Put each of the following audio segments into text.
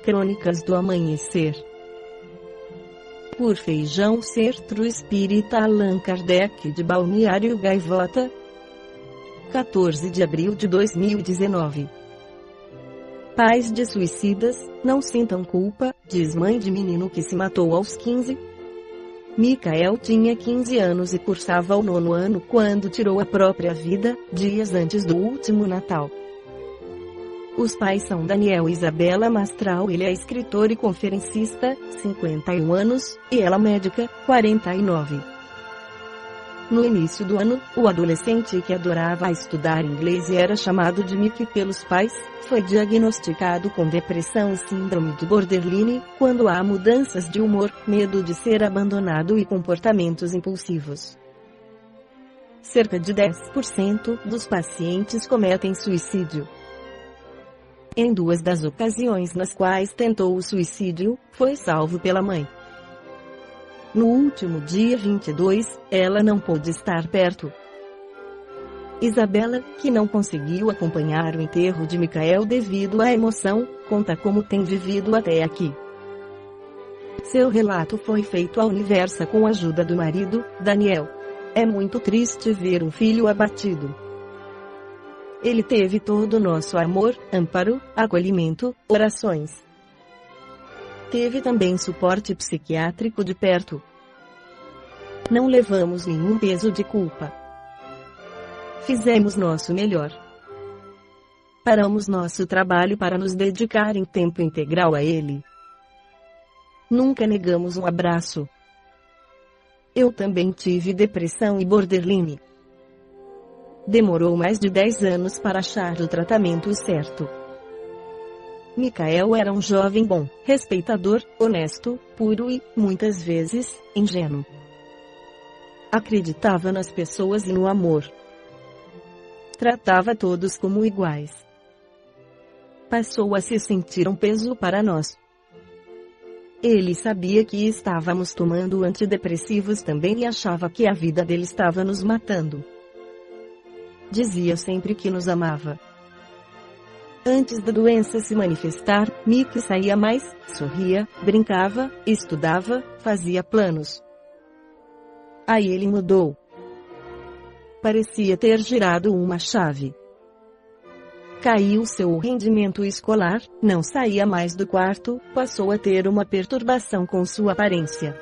Crônicas do Amanhecer. Por Feijão Centro Espírita Allan Kardec de Balneário Gaivota, 14 de abril de 2019. Pais de suicidas, não sintam culpa, diz mãe de menino que se matou aos 15. Micael tinha 15 anos e cursava o 9º ano quando tirou a própria vida, dias antes do último Natal. Os pais são Daniel e Isabela Mastral. Ele é escritor e conferencista, 51 anos, e ela médica, 49. No início do ano, o adolescente que adorava estudar inglês e era chamado de Mickey pelos pais, foi diagnosticado com depressão e síndrome de borderline, quando há mudanças de humor, medo de ser abandonado e comportamentos impulsivos. Cerca de 10% dos pacientes cometem suicídio. Em 2 das ocasiões nas quais tentou o suicídio, foi salvo pela mãe. No último dia 22, ela não pôde estar perto. Isabela, que não conseguiu acompanhar o enterro de Micael devido à emoção, conta como tem vivido até aqui. Seu relato foi feito à Universa com a ajuda do marido, Daniel. É muito triste ver um filho abatido. Ele teve todo o nosso amor, amparo, acolhimento, orações. Teve também suporte psiquiátrico de perto. Não levamos nenhum peso de culpa. Fizemos nosso melhor. Paramos nosso trabalho para nos dedicar em tempo integral a ele. Nunca negamos um abraço. Eu também tive depressão e borderline. Demorou mais de 10 anos para achar o tratamento certo. Micael era um jovem bom, respeitador, honesto, puro e, muitas vezes, ingênuo. Acreditava nas pessoas e no amor. Tratava todos como iguais. Passou a se sentir um peso para nós. Ele sabia que estávamos tomando antidepressivos também e achava que a vida dele estava nos matando. Dizia sempre que nos amava. Antes da doença se manifestar, Mickey saía mais, sorria, brincava, estudava, fazia planos. Aí ele mudou. Parecia ter girado uma chave. Caiu seu rendimento escolar, não saía mais do quarto, passou a ter uma perturbação com sua aparência.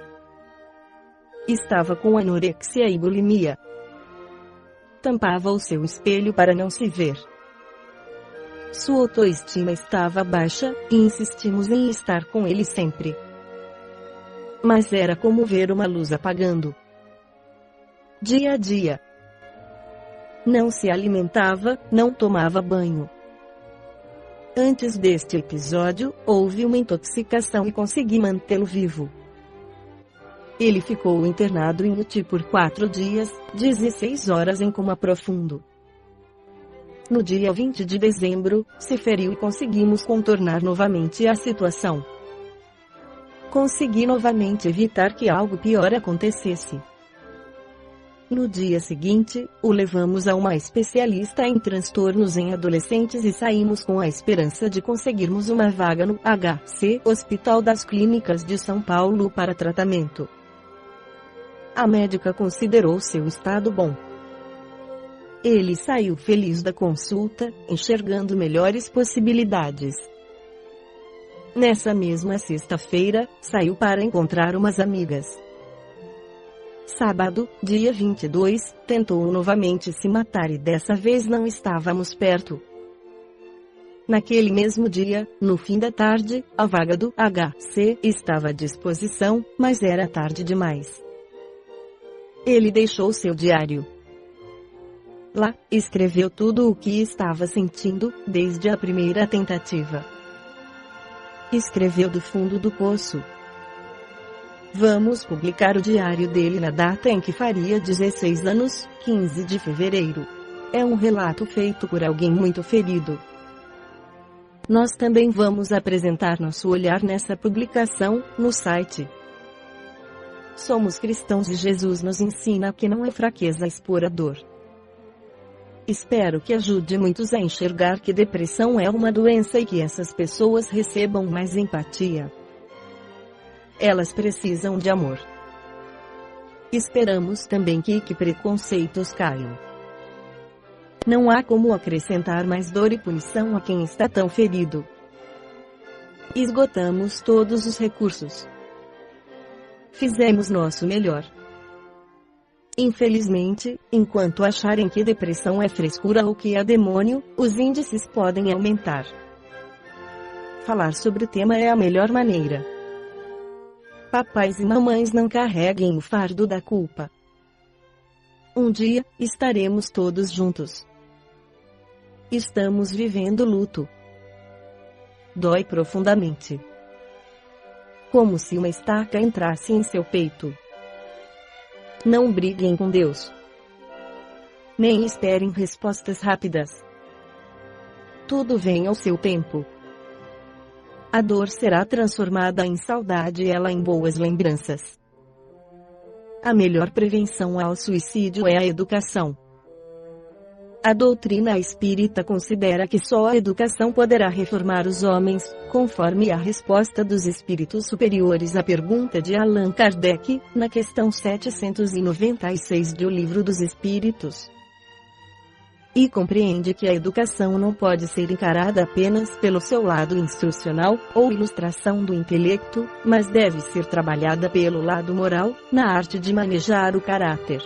Estava com anorexia e bulimia. Tampava o seu espelho para não se ver. Sua autoestima estava baixa, e insistimos em estar com ele sempre. Mas era como ver uma luz apagando. Dia a dia. Não se alimentava, não tomava banho. Antes deste episódio, houve uma intoxicação e consegui mantê-lo vivo. Ele ficou internado em UTI por 4 dias, 16 horas em coma profundo. No dia 20 de dezembro, se feriu e conseguimos contornar novamente a situação. Consegui novamente evitar que algo pior acontecesse. No dia seguinte, o levamos a uma especialista em transtornos em adolescentes e saímos com a esperança de conseguirmos uma vaga no HC, Hospital das Clínicas de São Paulo para tratamento. A médica considerou seu estado bom. Ele saiu feliz da consulta, enxergando melhores possibilidades. Nessa mesma sexta-feira, saiu para encontrar umas amigas. Sábado, dia 22, tentou novamente se matar e dessa vez não estávamos perto. Naquele mesmo dia, no fim da tarde, a vaga do HC estava à disposição, mas era tarde demais. Ele deixou seu diário. Lá, escreveu tudo o que estava sentindo, desde a primeira tentativa. Escreveu do fundo do poço. Vamos publicar o diário dele na data em que faria 16 anos, 15 de fevereiro. É um relato feito por alguém muito ferido. Nós também vamos apresentar nosso olhar nessa publicação, no site. Somos cristãos e Jesus nos ensina que não é fraqueza expor a dor. Espero que ajude muitos a enxergar que depressão é uma doença e que essas pessoas recebam mais empatia. Elas precisam de amor. Esperamos também que preconceitos caiam. Não há como acrescentar mais dor e punição a quem está tão ferido. Esgotamos todos os recursos. Fizemos nosso melhor. Infelizmente, enquanto acharem que depressão é frescura ou que é demônio, os índices podem aumentar. Falar sobre o tema é a melhor maneira. Papais e mamães, não carreguem o fardo da culpa. Um dia, estaremos todos juntos. Estamos vivendo luto. Dói profundamente. Como se uma estaca entrasse em seu peito. Não briguem com Deus. Nem esperem respostas rápidas. Tudo vem ao seu tempo. A dor será transformada em saudade e ela em boas lembranças. A melhor prevenção ao suicídio é a educação. A doutrina espírita considera que só a educação poderá reformar os homens, conforme a resposta dos espíritos superiores à pergunta de Allan Kardec, na questão 796 do Livro dos Espíritos. E compreende que a educação não pode ser encarada apenas pelo seu lado instrucional, ou ilustração do intelecto, mas deve ser trabalhada pelo lado moral, na arte de manejar o caráter.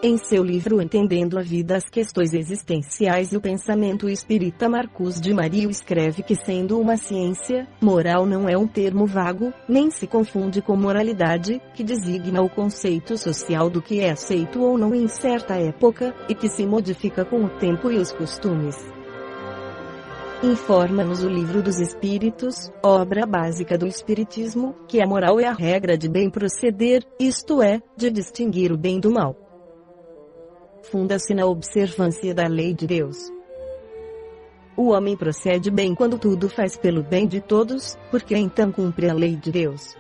Em seu livro Entendendo a Vida, as Questões Existenciais e o Pensamento Espírita, Marcos de Mario escreve que, sendo uma ciência, moral não é um termo vago, nem se confunde com moralidade, que designa o conceito social do que é aceito ou não em certa época, e que se modifica com o tempo e os costumes. Informa-nos o Livro dos Espíritos, obra básica do Espiritismo, que a moral é a regra de bem proceder, isto é, de distinguir o bem do mal. Funda-se na observância da lei de Deus. O homem procede bem quando tudo faz pelo bem de todos, porque então cumpre a lei de Deus.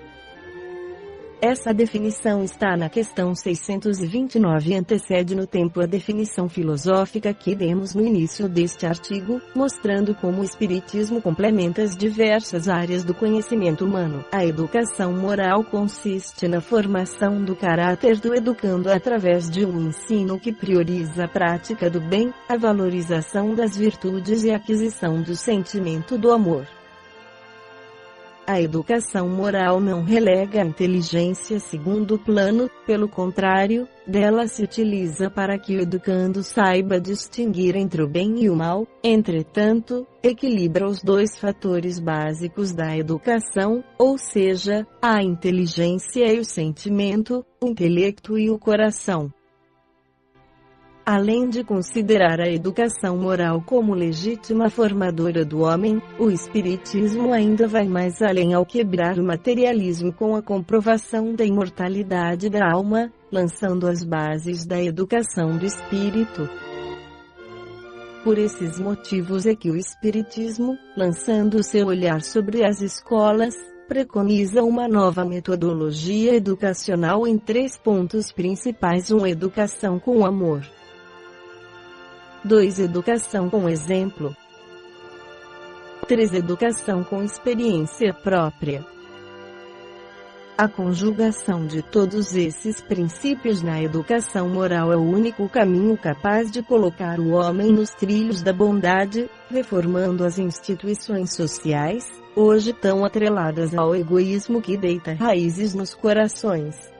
Essa definição está na questão 629 e antecede no tempo a definição filosófica que demos no início deste artigo, mostrando como o Espiritismo complementa as diversas áreas do conhecimento humano. A educação moral consiste na formação do caráter do educando através de um ensino que prioriza a prática do bem, a valorização das virtudes e a aquisição do sentimento do amor. A educação moral não relega a inteligência a segundo plano, pelo contrário, dela se utiliza para que o educando saiba distinguir entre o bem e o mal, entretanto, equilibra os dois fatores básicos da educação, ou seja, a inteligência e o sentimento, o intelecto e o coração. Além de considerar a educação moral como legítima formadora do homem, o Espiritismo ainda vai mais além ao quebrar o materialismo com a comprovação da imortalidade da alma, lançando as bases da educação do espírito. Por esses motivos é que o Espiritismo, lançando seu olhar sobre as escolas, preconiza uma nova metodologia educacional em 3 pontos principais: 1. Educação com amor. 2. Educação com exemplo. 3. Educação com experiência própria. A conjugação de todos esses princípios na educação moral é o único caminho capaz de colocar o homem nos trilhos da bondade, reformando as instituições sociais, hoje tão atreladas ao egoísmo que deita raízes nos corações.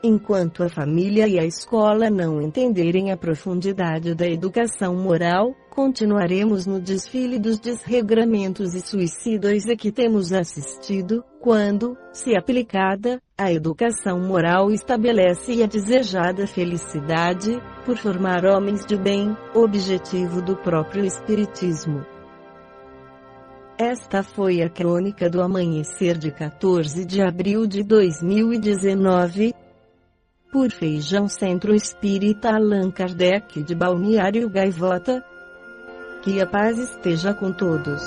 Enquanto a família e a escola não entenderem a profundidade da educação moral, continuaremos no desfile dos desregramentos e suicidas a que temos assistido, quando, se aplicada, a educação moral estabelece a desejada felicidade, por formar homens de bem, objetivo do próprio Espiritismo. Esta foi a crônica do amanhecer de 14 de abril de 2019. Por Feijão Centro Espírita Allan Kardec de Balneário Gaivota. Que a paz esteja com todos.